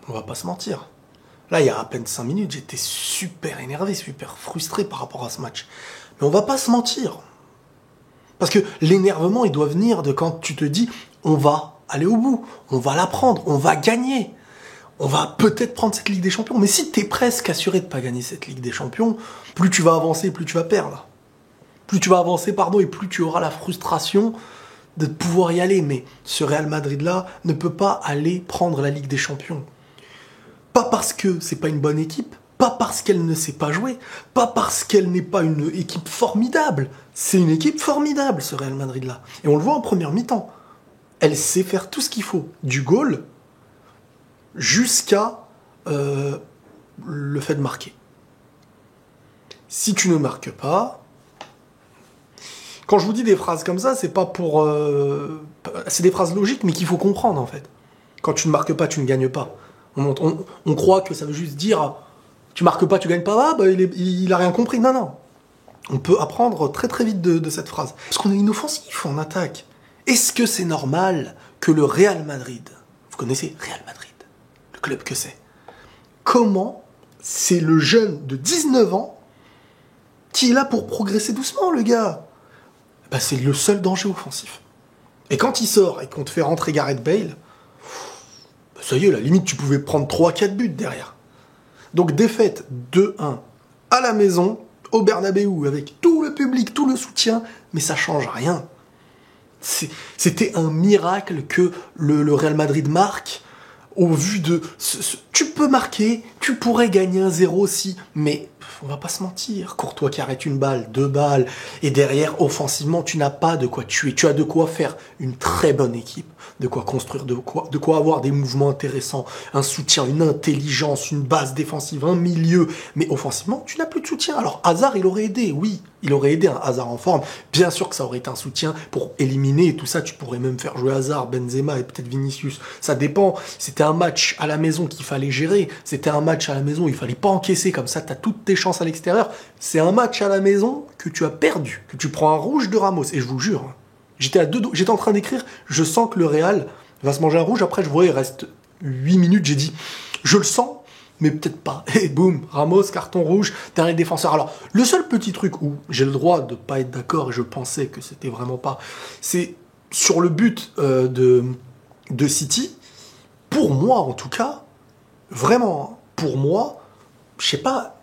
On va pas se mentir. Là, il y a à peine 5 minutes, j'étais super énervé, super frustré par rapport à ce match. Mais on va pas se mentir. Parce que l'énervement, il doit venir de quand tu te dis, on va aller au bout, on va la prendre, on va gagner. On va peut-être prendre cette Ligue des Champions. Mais si t'es presque assuré de pas gagner cette Ligue des Champions, plus tu vas avancer, plus tu vas perdre. Plus tu vas avancer, et plus tu auras la frustration de pouvoir y aller. Mais ce Real Madrid-là ne peut pas aller prendre la Ligue des Champions. Pas parce que c'est pas une bonne équipe, pas parce qu'elle ne sait pas jouer, pas parce qu'elle n'est pas une équipe formidable. C'est une équipe formidable, ce Real Madrid-là. Et on le voit en première mi-temps. Elle sait faire tout ce qu'il faut. Du goal jusqu'à le fait de marquer. Si tu ne marques pas... Quand je vous dis des phrases comme ça, c'est pas pour... c'est des phrases logiques, mais qu'il faut comprendre, en fait. Quand tu ne marques pas, tu ne gagnes pas. On croit que ça veut juste dire tu marques pas, tu gagnes pas, il a rien compris. Non, non. On peut apprendre très très vite de cette phrase. Parce qu'on est inoffensif en attaque. Est-ce que c'est normal que le Real Madrid, vous connaissez Real Madrid, le club que c'est, comment c'est le jeune de 19 ans qui est là pour progresser doucement, le gars? Ben, c'est le seul danger offensif. Et quand il sort et qu'on te fait rentrer Gareth Bale, ça y est, la limite, tu pouvais prendre 3-4 buts derrière. Donc, défaite 2-1 à la maison, au Bernabéu, avec tout le public, tout le soutien, mais ça change rien. C'était un miracle que le Real Madrid marque, au vu de... Tu peux marquer, tu pourrais gagner 1-0 aussi, mais on va pas se mentir. Courtois qui arrête une balle, 2 balles, et derrière, offensivement, tu n'as pas de quoi tuer. Tu as de quoi faire une très bonne équipe, de quoi construire, de quoi avoir des mouvements intéressants, un soutien, une intelligence, une base défensive, un milieu. Mais offensivement, tu n'as plus de soutien. Alors, Hazard, il aurait aidé, oui. Il aurait aidé un Hazard en forme. Bien sûr que ça aurait été un soutien pour éliminer et tout ça. Tu pourrais même faire jouer Hazard, Benzema et peut-être Vinicius. Ça dépend. C'était un match à la maison qu'il fallait gérer. C'était un match à la maison, il fallait pas encaisser. Comme ça, tu as toutes tes chances à l'extérieur. C'est un match à la maison que tu as perdu, que tu prends un rouge de Ramos. Et je vous jure, j'étais en train d'écrire, je sens que le Real va se manger un rouge. Après, je vois, il reste 8 minutes. J'ai dit, je le sens, mais peut-être pas. Et boum, Ramos, carton rouge, dernier défenseur. Alors, le seul petit truc où j'ai le droit de pas être d'accord, et je pensais que c'était vraiment pas, c'est sur le but de City. Pour moi, en tout cas, vraiment, pour moi, je sais pas,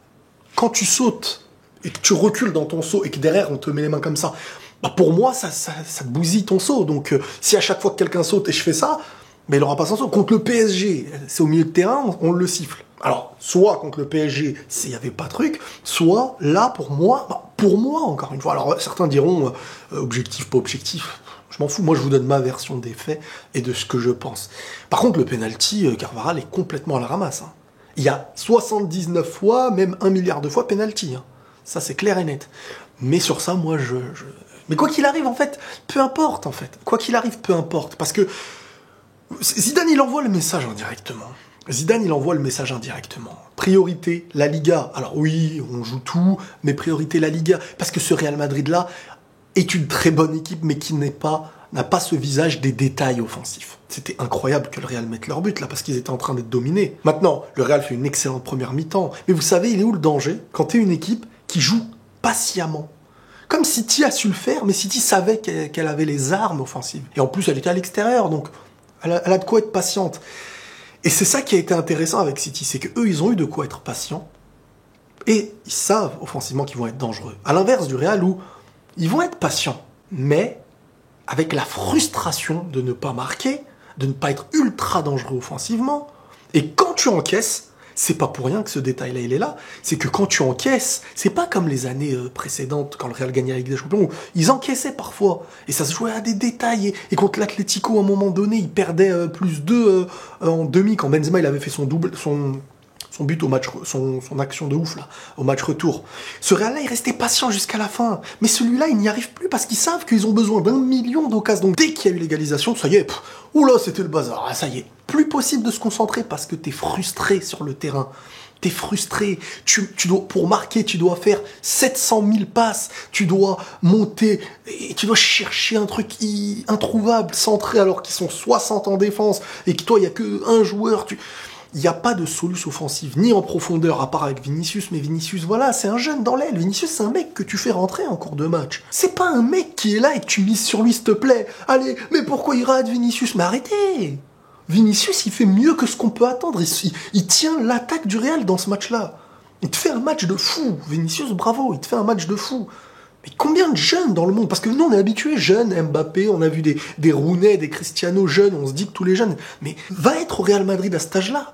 quand tu sautes et que tu recules dans ton saut et que derrière on te met les mains comme ça, bah pour moi, ça te bousille ton saut. Donc, si à chaque fois que quelqu'un saute et je fais ça, mais il aura pas son saut. Contre le PSG, c'est au milieu de terrain, on le siffle. Alors, soit contre le PSG, s'il n'y avait pas de truc, soit là, pour moi, encore une fois. Alors, certains diront, objectif, pas objectif, je m'en fous. Moi, je vous donne ma version des faits et de ce que je pense. Par contre, le penalty, Carvajal est complètement à la ramasse. Hein. Il y a 79 fois, même 1 milliard de fois penalty. Hein. Ça, c'est clair et net. Mais sur ça, moi, Mais quoi qu'il arrive, en fait, peu importe, en fait. Quoi qu'il arrive, peu importe. Parce que Zidane, il envoie le message indirectement. Priorité, la Liga. Alors oui, on joue tout, mais priorité, la Liga. Parce que ce Real Madrid-là est une très bonne équipe, mais qui n'a pas ce visage des détails offensifs. C'était incroyable que le Real mette leur but, là, parce qu'ils étaient en train d'être dominés. Maintenant, le Real fait une excellente première mi-temps. Mais vous savez, il est où le danger? Quand t'es une équipe qui joue patiemment. Comme City a su le faire, mais City savait qu'elle avait les armes offensives. Et en plus, elle était à l'extérieur, donc elle a de quoi être patiente. Et c'est ça qui a été intéressant avec City, c'est qu'eux, ils ont eu de quoi être patients. Et ils savent offensivement qu'ils vont être dangereux. À l'inverse du Real, où ils vont être patients, mais avec la frustration de ne pas marquer, de ne pas être ultra dangereux offensivement. Et quand tu encaisses, c'est pas pour rien que ce détail-là, il est là. C'est que quand tu encaisses, c'est pas comme les années précédentes, quand le Real gagnait la Ligue des Champions, où ils encaissaient parfois. Et ça se jouait à des détails. Et contre l'Atlético, à un moment donné, ils perdaient plus 2 en demi, quand Benzema, il avait fait son but au match, son action de ouf, là, au match retour. Ce Real-là, il restait patient jusqu'à la fin. Mais celui-là, il n'y arrive plus parce qu'ils savent qu'ils ont besoin d'1 million d'occasions. Donc, dès qu'il y a eu l'égalisation, ça y est, oula, c'était le bazar. Ah, ça y est. Plus possible de se concentrer parce que t'es frustré sur le terrain. T'es frustré. Tu dois, pour marquer, tu dois faire 700 000 passes. Tu dois monter et tu dois chercher un truc introuvable, centré alors qu'ils sont 60 en défense et que toi, il n'y a qu'un joueur. Il n'y a pas de solution offensive, ni en profondeur, à part avec Vinicius. Mais Vinicius, voilà, c'est un jeune dans l'aile. Vinicius, c'est un mec que tu fais rentrer en cours de match. C'est pas un mec qui est là et que tu mises sur lui, s'il te plaît. Allez, mais pourquoi il rate Vinicius? Mais arrêtez! Vinicius, il fait mieux que ce qu'on peut attendre. Il tient l'attaque du Real dans ce match-là. Il te fait un match de fou. Vinicius, bravo, il te fait un match de fou. Mais combien de jeunes dans le monde? Parce que nous, on est habitués, jeunes, Mbappé, on a vu des Rooney, des Cristiano jeunes, on se dit que tous les jeunes... Mais va être au Real Madrid à cet âge-là.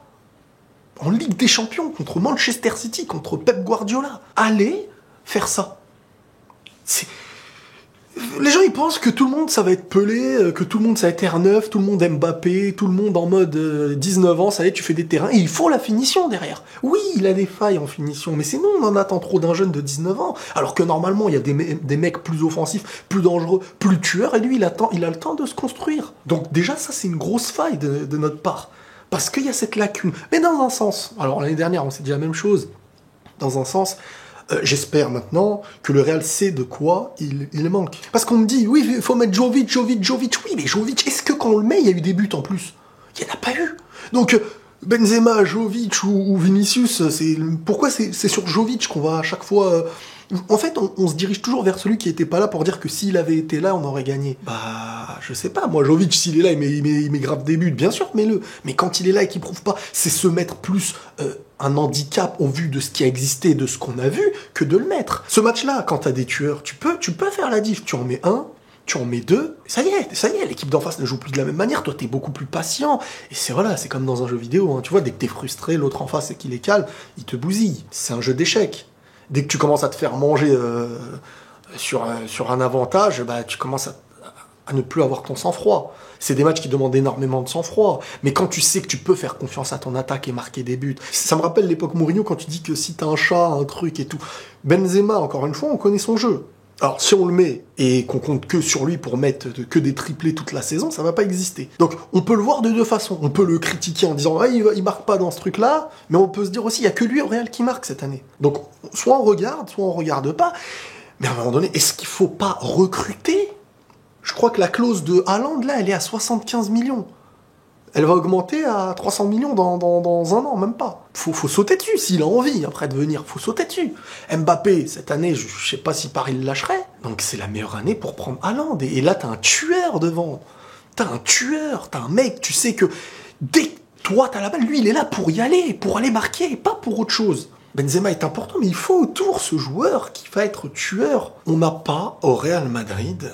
En Ligue des Champions, contre Manchester City, contre Pep Guardiola. Allez faire ça. Les gens, ils pensent que tout le monde, ça va être Pelé, que tout le monde, ça va être R9, tout le monde Mbappé, tout le monde en mode 19 ans, ça y est, tu fais des terrains. Et il faut la finition derrière. Oui, il a des failles en finition, mais c'est nous, on en attend trop d'un jeune de 19 ans. Alors que normalement, il y a des mecs plus offensifs, plus dangereux, plus tueurs, et lui, il a le temps de se construire. Donc déjà, ça, c'est une grosse faille de notre part. Parce qu'il y a cette lacune. Mais dans un sens, alors l'année dernière, on s'est dit la même chose. Dans un sens... j'espère maintenant que le Real sait de quoi il manque. Parce qu'on me dit, oui, il faut mettre Jovic. Oui, mais Jovic, est-ce que quand on le met, il y a eu des buts en plus? Il n'y en a pas eu. Donc, Benzema, Jovic ou Vinicius, pourquoi c'est sur Jovic qu'on va à chaque fois... En fait, on se dirige toujours vers celui qui était pas là pour dire que s'il avait été là, on aurait gagné. Bah, je sais pas, moi, Jovic, s'il est là, il met grave des buts, bien sûr, mets-le. Mais quand il est là et qu'il prouve pas, c'est se mettre plus un handicap au vu de ce qui a existé, de ce qu'on a vu, que de le mettre. Ce match-là, quand t'as des tueurs, tu peux faire la diff. Tu en mets un, tu en mets deux, ça y est, l'équipe d'en face ne joue plus de la même manière, toi t'es beaucoup plus patient, et c'est comme dans un jeu vidéo, hein, tu vois, dès que t'es frustré, l'autre en face et qu'il est calme, il te bousille. C'est un jeu d'échecs. Dès que tu commences à te faire manger sur un avantage, bah, tu commences à ne plus avoir ton sang-froid. C'est des matchs qui demandent énormément de sang-froid. Mais quand tu sais que tu peux faire confiance à ton attaque et marquer des buts, ça me rappelle l'époque Mourinho quand tu dis que si t'as un chat, un truc et tout. Benzema, encore une fois, on connaît son jeu. Alors, si on le met et qu'on compte que sur lui pour mettre que des triplés toute la saison, ça va pas exister. Donc, on peut le voir de deux façons. On peut le critiquer en disant, ah, il marque pas dans ce truc-là, mais on peut se dire aussi, il y a que lui au Real qui marque cette année. Donc, soit on regarde, soit on regarde pas. Mais à un moment donné, est-ce qu'il faut pas recruter? Je crois que la clause de Haaland, là, elle est à 75 millions. Elle va augmenter à 300 millions dans un an, même pas. Faut sauter dessus, s'il a envie, après de venir, faut sauter dessus. Mbappé, cette année, je sais pas si Paris le lâcherait. Donc c'est la meilleure année pour prendre Haaland. Et là, t'as un tueur devant. T'as un mec, tu sais que dès que toi, t'as la balle, lui, il est là pour y aller, pour aller marquer, pas pour autre chose. Benzema est important, mais il faut autour ce joueur qui va être tueur. On n'a pas, au Real Madrid...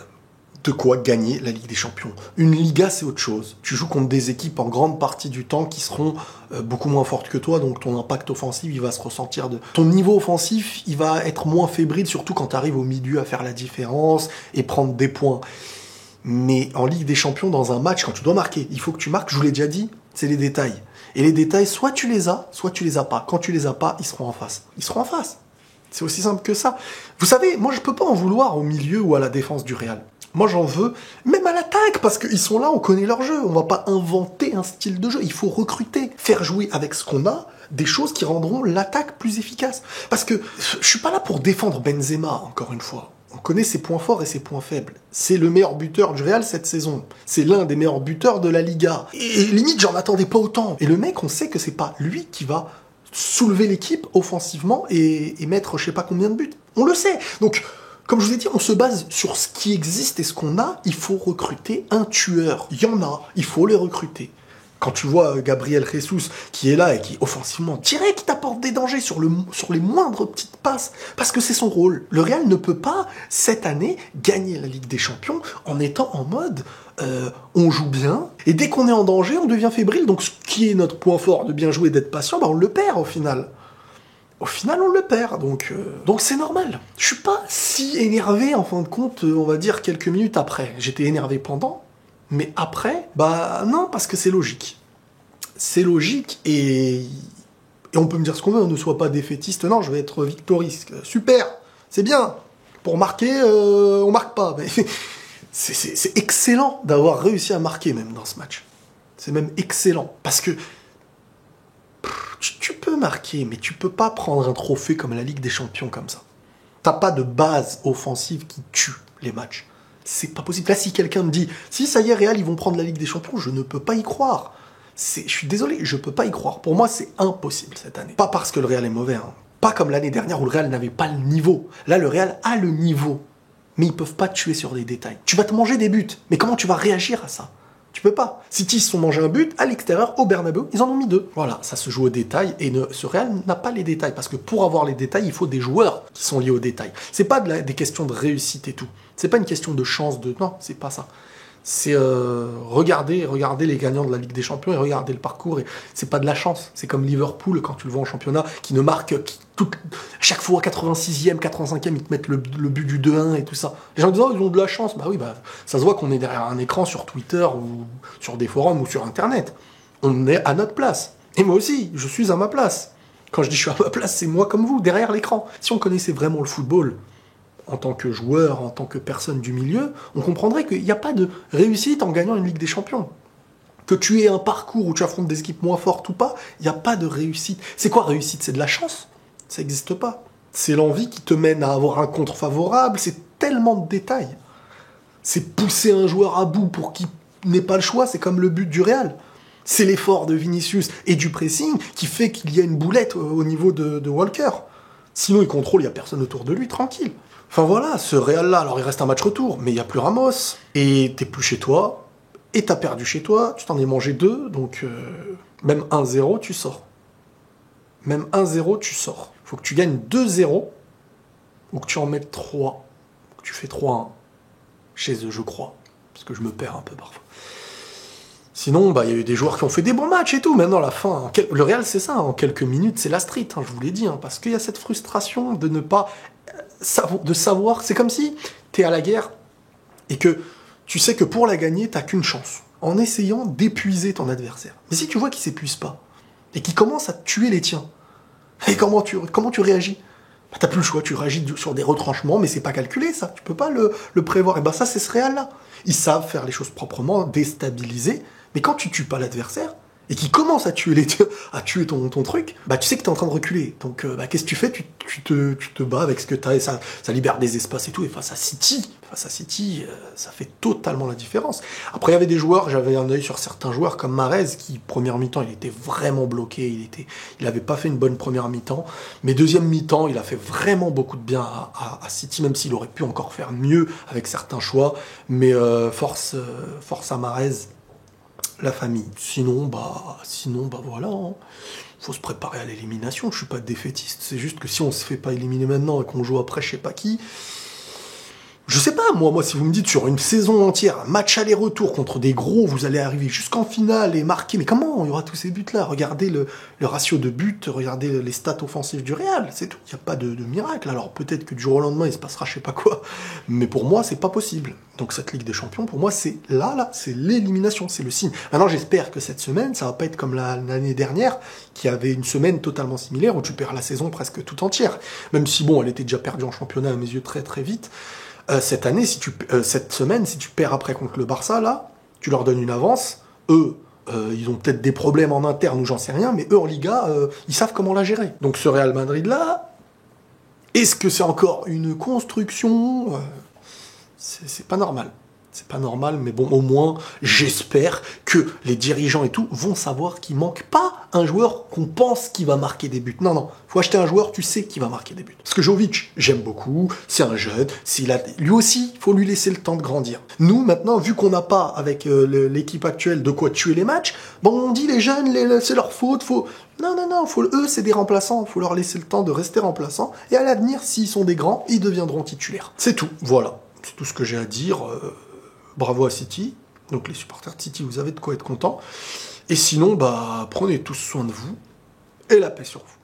de quoi gagner la Ligue des Champions. Une Liga, c'est autre chose. Tu joues contre des équipes en grande partie du temps qui seront beaucoup moins fortes que toi, donc ton impact offensif, il va se ressentir de... Ton niveau offensif, il va être moins fébrile, surtout quand tu arrives au milieu à faire la différence et prendre des points. Mais en Ligue des Champions, dans un match, quand tu dois marquer, il faut que tu marques, je vous l'ai déjà dit, c'est les détails. Et les détails, soit tu les as pas. Quand tu les as pas, ils seront en face. C'est aussi simple que ça. Vous savez, moi je peux pas en vouloir au milieu ou à la défense du Real. Moi, j'en veux, même à l'attaque, parce qu'ils sont là, on connaît leur jeu. On va pas inventer un style de jeu. Il faut recruter, faire jouer avec ce qu'on a, des choses qui rendront l'attaque plus efficace. Parce que je suis pas là pour défendre Benzema, encore une fois. On connaît ses points forts et ses points faibles. C'est le meilleur buteur du Real cette saison. C'est l'un des meilleurs buteurs de la Liga. Et limite, j'en attendais pas autant. Et le mec, on sait que c'est pas lui qui va soulever l'équipe offensivement et mettre je sais pas combien de buts. On le sait. Donc... Comme je vous ai dit, on se base sur ce qui existe et ce qu'on a. Il faut recruter un tueur. Il y en a, il faut les recruter. Quand tu vois Gabriel Jesus qui est là et qui, offensivement, direct, qui t'apporte des dangers sur les moindres petites passes, parce que c'est son rôle. Le Real ne peut pas, cette année, gagner la Ligue des Champions en étant en mode on joue bien, et dès qu'on est en danger, on devient fébrile. Donc ce qui est notre point fort de bien jouer, d'être patient, bah, on le perd au final. Au final, on le perd, donc c'est normal. Je suis pas si énervé, en fin de compte, on va dire quelques minutes après. J'étais énervé pendant, mais après, bah non, parce que c'est logique. C'est logique, et on peut me dire ce qu'on veut, ne sois pas défaitiste. Non, je vais être victoriste. Super, c'est bien. Pour marquer, on marque pas. Mais c'est excellent d'avoir réussi à marquer, même, dans ce match. C'est même excellent, parce que tu peux marquer, mais tu peux pas prendre un trophée comme la Ligue des Champions comme ça. T'as pas de base offensive qui tue les matchs. C'est pas possible. Là, si quelqu'un me dit, si ça y est, Real, ils vont prendre la Ligue des Champions, je ne peux pas y croire. Je suis désolé, je peux pas y croire. Pour moi, c'est impossible cette année. Pas parce que le Real est mauvais, hein. Pas comme l'année dernière où le Real n'avait pas le niveau. Là, le Real a le niveau. Mais ils peuvent pas tuer sur des détails. Tu vas te manger des buts. Mais comment tu vas réagir à ça? Tu peux pas. City ils se sont mangés un but à l'extérieur, au Bernabéu, ils en ont mis 2. Voilà, ça se joue au détail et ce Real n'a pas les détails. Parce que pour avoir les détails, il faut des joueurs qui sont liés aux détails. C'est pas des questions de réussite et tout. C'est pas une question de chance de... Non, c'est pas ça. C'est regarder les gagnants de la Ligue des Champions et regarder le parcours. Et c'est pas de la chance. C'est comme Liverpool, quand tu le vois en championnat, qui ne marque chaque fois 86e, 85e, ils te mettent le but du 2-1 et tout ça. Les gens disent, oh, ils ont de la chance. Bah oui, ça se voit qu'on est derrière un écran sur Twitter ou sur des forums ou sur Internet. On est à notre place. Et moi aussi, je suis à ma place. Quand je dis je suis à ma place, c'est moi comme vous, derrière l'écran. Si on connaissait vraiment le football, en tant que joueur, en tant que personne du milieu, on comprendrait qu'il n'y a pas de réussite en gagnant une Ligue des Champions. Que tu aies un parcours où tu affrontes des équipes moins fortes ou pas, il n'y a pas de réussite. C'est quoi réussite? C'est de la chance? Ça n'existe pas. C'est l'envie qui te mène à avoir un contre favorable, c'est tellement de détails. C'est pousser un joueur à bout pour qu'il n'ait pas le choix, c'est comme le but du Real. C'est l'effort de Vinicius et du pressing qui fait qu'il y a une boulette au niveau de Walker. Sinon, il contrôle, il n'y a personne autour de lui, tranquille. Enfin voilà, ce Real-là, alors il reste un match retour, mais il n'y a plus Ramos, et t'es plus chez toi, et t'as perdu chez toi, tu t'en es mangé 2, donc même 1-0, tu sors. Même 1-0, tu sors. Faut que tu gagnes 2-0, ou que tu en mettes 3, que tu fais 3-1, chez eux, je crois, parce que je me perds un peu parfois. Sinon, il y a eu des joueurs qui ont fait des bons matchs et tout. Maintenant, à la fin, le Real, c'est ça, en quelques minutes, c'est la street, hein, je vous l'ai dit, hein, parce qu'il y a cette frustration de ne pas... de savoir, c'est comme si t'es à la guerre et que tu sais que pour la gagner, t'as qu'une chance, en essayant d'épuiser ton adversaire. Mais si tu vois qu'il s'épuise pas, et qu'il commence à tuer les tiens, et comment tu réagis? T'as plus le choix, tu réagis sur des retranchements, mais c'est pas calculé ça, tu peux pas le prévoir. Et ça, c'est ce Real-là. Ils savent faire les choses proprement, déstabiliser, mais quand tu tues pas l'adversaire, et qui commence à tuer ton truc, tu sais que t'es en train de reculer. Donc, qu'est-ce que tu fais? Tu te bats avec ce que t'as, et ça libère des espaces et tout. Et face à City, ça fait totalement la différence. Après, il y avait des joueurs, j'avais un œil sur certains joueurs, comme Mahrez, qui, première mi-temps, il était vraiment bloqué, il avait pas fait une bonne première mi-temps. Mais deuxième mi-temps, il a fait vraiment beaucoup de bien à City, même s'il aurait pu encore faire mieux avec certains choix. Mais force à Mahrez, la famille. Sinon, voilà. Hein. Faut se préparer à l'élimination. Je suis pas défaitiste. C'est juste que si on se fait pas éliminer maintenant et qu'on joue après je sais pas qui... Je sais pas, moi, si vous me dites sur une saison entière, un match aller-retour contre des gros, vous allez arriver jusqu'en finale et marquer, mais comment il y aura tous ces buts-là? Regardez le ratio de buts, regardez les stats offensives du Real, c'est tout. Il n'y a pas de miracle. Alors peut-être que du jour au lendemain, il se passera je sais pas quoi, mais pour moi, c'est pas possible. Donc cette Ligue des Champions, pour moi, c'est là, c'est l'élimination, c'est le signe. Maintenant, j'espère que cette semaine, ça va pas être comme l'année dernière, qui avait une semaine totalement similaire, où tu perds la saison presque tout entière. Même si, bon, elle était déjà perdue en championnat à mes yeux très très vite. Cette semaine, si tu perds après contre le Barça, là, tu leur donnes une avance. Eux, ils ont peut-être des problèmes en interne ou j'en sais rien, mais eux en Liga, ils savent comment la gérer. Donc ce Real Madrid-là, est-ce que c'est encore une construction? C'est pas normal. C'est pas normal, mais bon, au moins, j'espère que les dirigeants et tout vont savoir qu'il manque pas un joueur qu'on pense qui va marquer des buts. Non, faut acheter un joueur, tu sais qui va marquer des buts. Parce que Jovic, j'aime beaucoup, c'est un jeune, lui aussi, il faut lui laisser le temps de grandir. Nous, maintenant, vu qu'on n'a pas, avec l'équipe actuelle, de quoi tuer les matchs, on dit les jeunes, c'est leur faute, Non, eux, c'est des remplaçants, faut leur laisser le temps de rester remplaçants, et à l'avenir, s'ils sont des grands, ils deviendront titulaires. C'est tout, voilà. C'est tout ce que j'ai à dire. Bravo à City. Donc les supporters de City, vous avez de quoi être contents. Et sinon, prenez tous soin de vous et la paix sur vous.